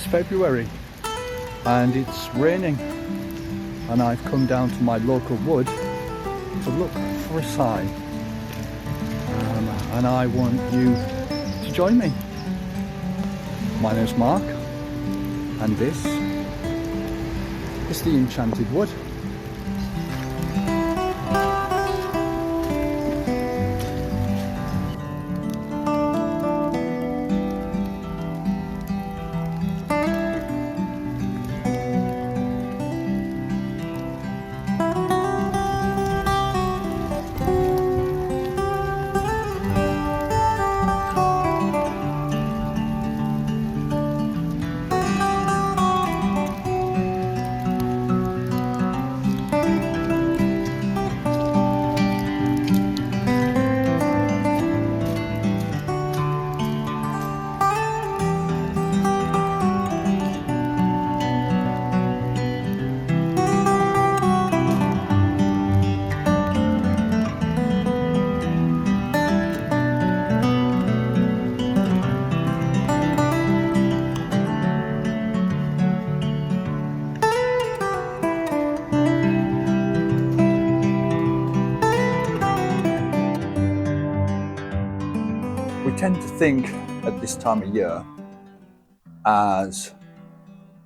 February and it's raining, and I've come down to my local wood to look for a sign, and I want you to join me. My name's Mark, and this is the Enchanted Wood. We tend to think at this time of year as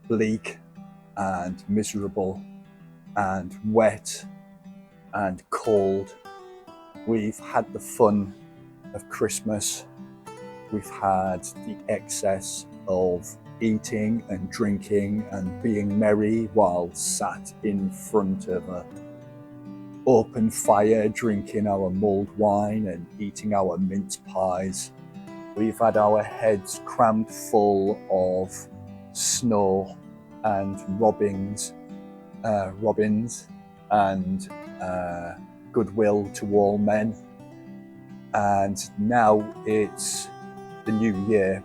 bleak and miserable and wet and cold. We've had the fun of Christmas. We've had the excess of eating and drinking and being merry while sat in front of a open fire, drinking our mulled wine and eating our mince pies. We've had our heads crammed full of snow and robins and goodwill to all men. And now it's the new year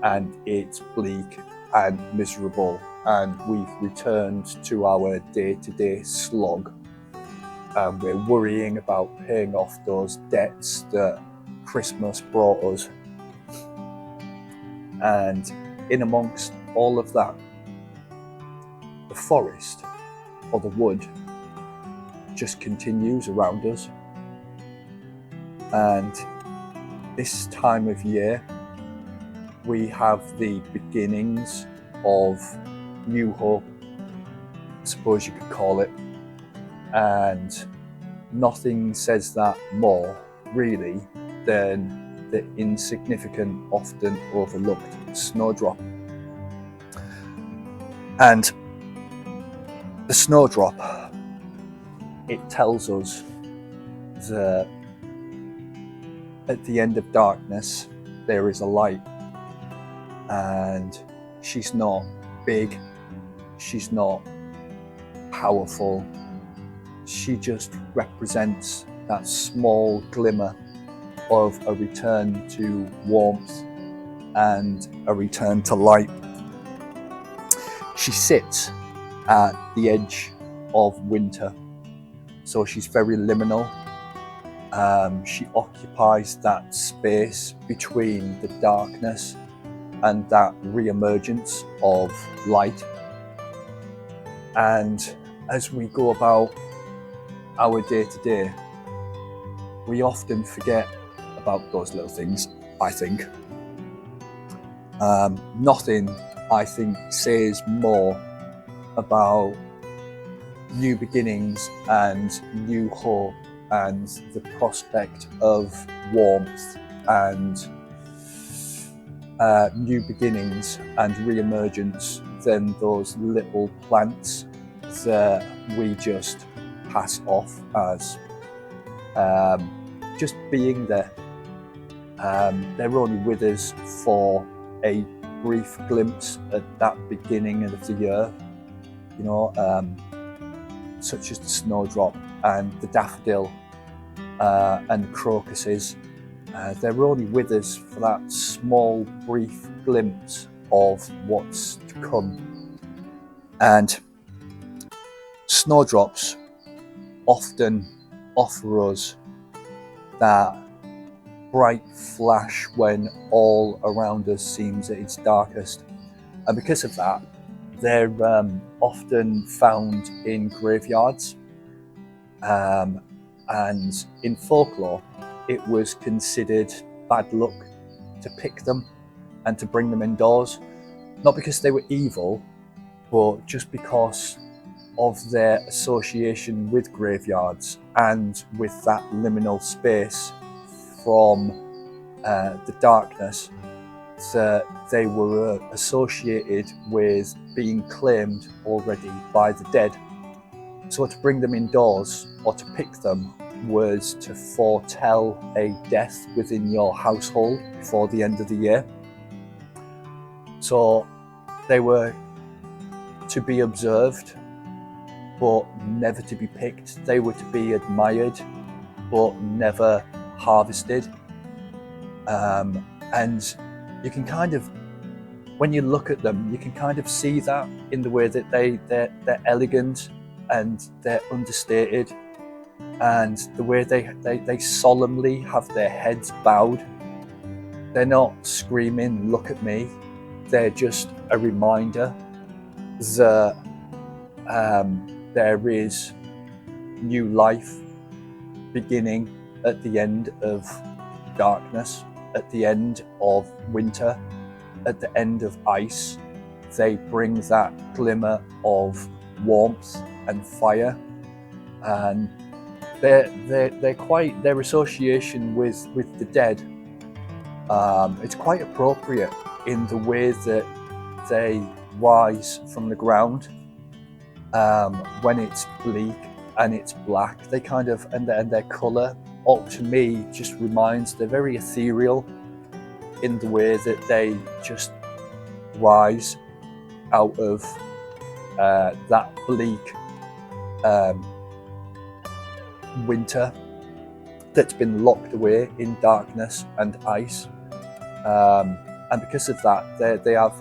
and it's bleak and miserable, and we've returned to our day-to-day slog. We're worrying about paying off those debts that Christmas brought us. And in amongst all of that, the forest or the wood just continues around us. And this time of year, we have the beginnings of new hope, I suppose you could call it. And nothing says that more, really, than the insignificant, often overlooked snowdrop. And the snowdrop, it tells us that at the end of darkness, there is a light. And she's not big, she's not powerful. She just represents that small glimmer of a return to warmth and a return to light. She sits at the edge of winter, so she's very liminal. She occupies that space between the darkness and that re-emergence of light. And as we go about our day-to-day, we often forget about those little things, I think. Nothing, I think, says more about new beginnings and new hope and the prospect of warmth and new beginnings and re-emergence than those little plants that we just pass off as just being there. They're only with us for a brief glimpse at that beginning of the year, such as the snowdrop and the daffodil and crocuses. They're only with us for that small, brief glimpse of what's to come. And snowdrops often offer us that bright flash when all around us seems at its darkest. And because of that, they're often found in graveyards. And in folklore, it was considered bad luck to pick them and to bring them indoors, not because they were evil, but just because of their association with graveyards and with that liminal space from the darkness, that they were associated with being claimed already by the dead. So to bring them indoors or to pick them was to foretell a death within your household before the end of the year. So they were to be observed, but never to be picked. They were to be admired, but never harvested. And you can kind of, when you look at them, you can kind of see that in the way that they're elegant and they're understated, and the way they solemnly have their heads bowed. They're not screaming, "Look at me." They're just a reminder that there is new life beginning at the end of darkness, at the end of winter, at the end of ice. They bring that glimmer of warmth and fire, and their association with the dead, it's quite appropriate in the way that they rise from the ground when it's bleak and it's black. They kind of, and their colour, to me, just reminds, they're very ethereal in the way that they just rise out of that bleak winter that's been locked away in darkness and ice. And because of that, they have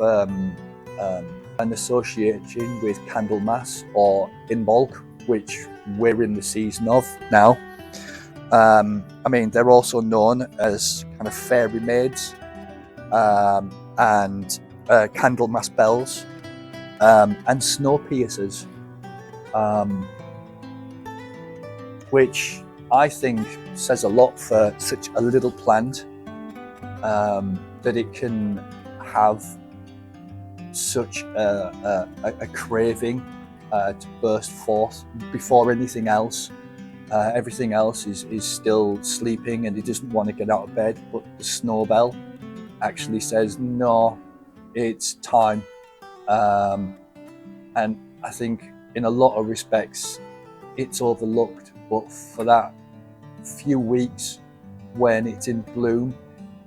an association with Candlemas or Inbolg, which we're in the season of now. I mean, they're also known as kind of fairy maids and Candlemas bells and snow piercers, which I think says a lot for such a little plant, that it can have such a craving to burst forth before anything else. Everything else is still sleeping and it doesn't want to get out of bed, but the snow bell actually says, no, it's time. And I think in a lot of respects it's overlooked, but for that few weeks when it's in bloom,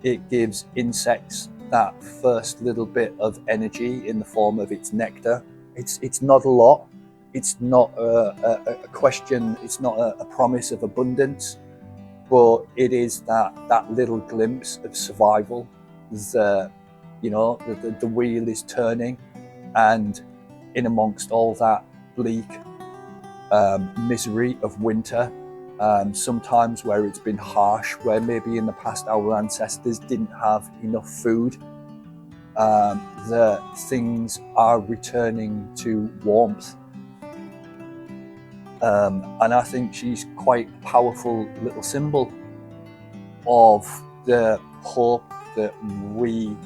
it gives insects that first little bit of energy in the form of its nectar. It's not a lot. It's not a question. It's not a promise of abundance, but it is that little glimpse of survival. The wheel is turning, and in amongst all that bleak misery of winter, sometimes where it's been harsh, where maybe in the past our ancestors didn't have enough food, the things are returning to warmth. And I think she's quite a powerful little symbol of the hope that we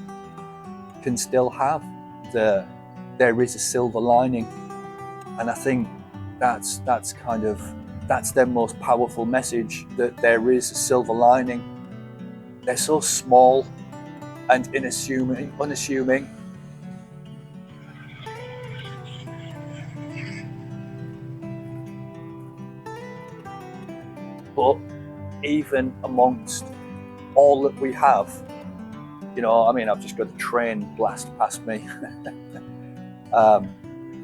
can still have, that there is a silver lining. And I think that's their most powerful message, that there is a silver lining. They're so small and unassuming, but even amongst all that we have, I mean, I've just got a train blast past me.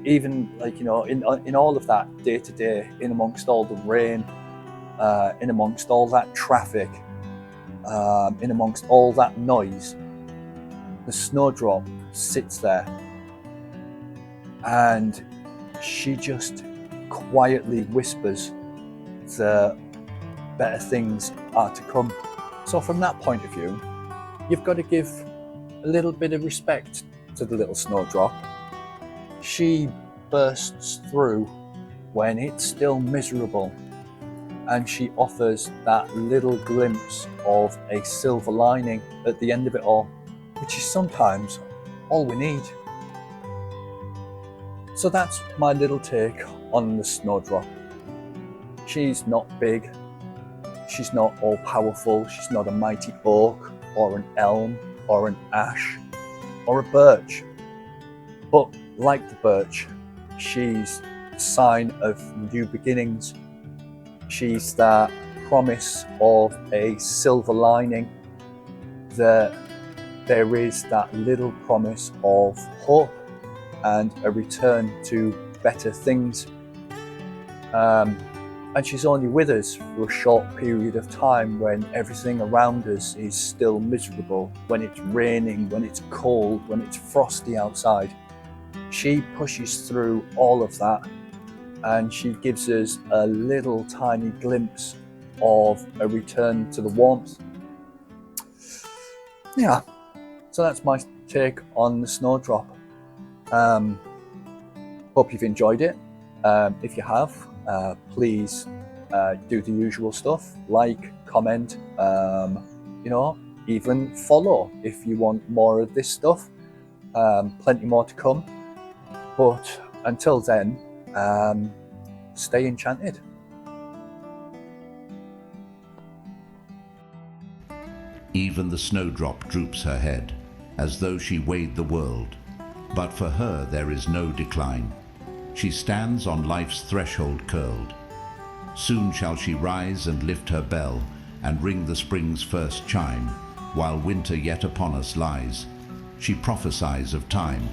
Even in all of that day to day, in amongst all the rain, in amongst all that traffic, in amongst all that noise, the snowdrop sits there, and she just quietly whispers the better things are to come. So from that point of view, you've got to give a little bit of respect to the little snowdrop. She bursts through when it's still miserable, and she offers that little glimpse of a silver lining at the end of it all, which is sometimes all we need. So that's my little take on the snowdrop. She's not big, she's not all powerful, she's not a mighty oak or an elm or an ash or a birch. But like the birch, she's a sign of new beginnings. She's that promise of a silver lining, that there is that little promise of hope and a return to better things. And she's only with us for a short period of time when everything around us is still miserable, when it's raining, when it's cold, when it's frosty outside. She pushes through all of that, and she gives us a little tiny glimpse of a return to the warmth. Yeah, so that's my take on the snowdrop. Hope you've enjoyed it. If you have, please do the usual stuff, like, comment, even follow if you want more of this stuff. Plenty more to come. But until then, stay enchanted. Even the snowdrop droops her head, as though she weighed the world. But for her there is no decline. She stands on life's threshold curled. Soon shall she rise and lift her bell, and ring the spring's first chime. While winter yet upon us lies, she prophesies of time,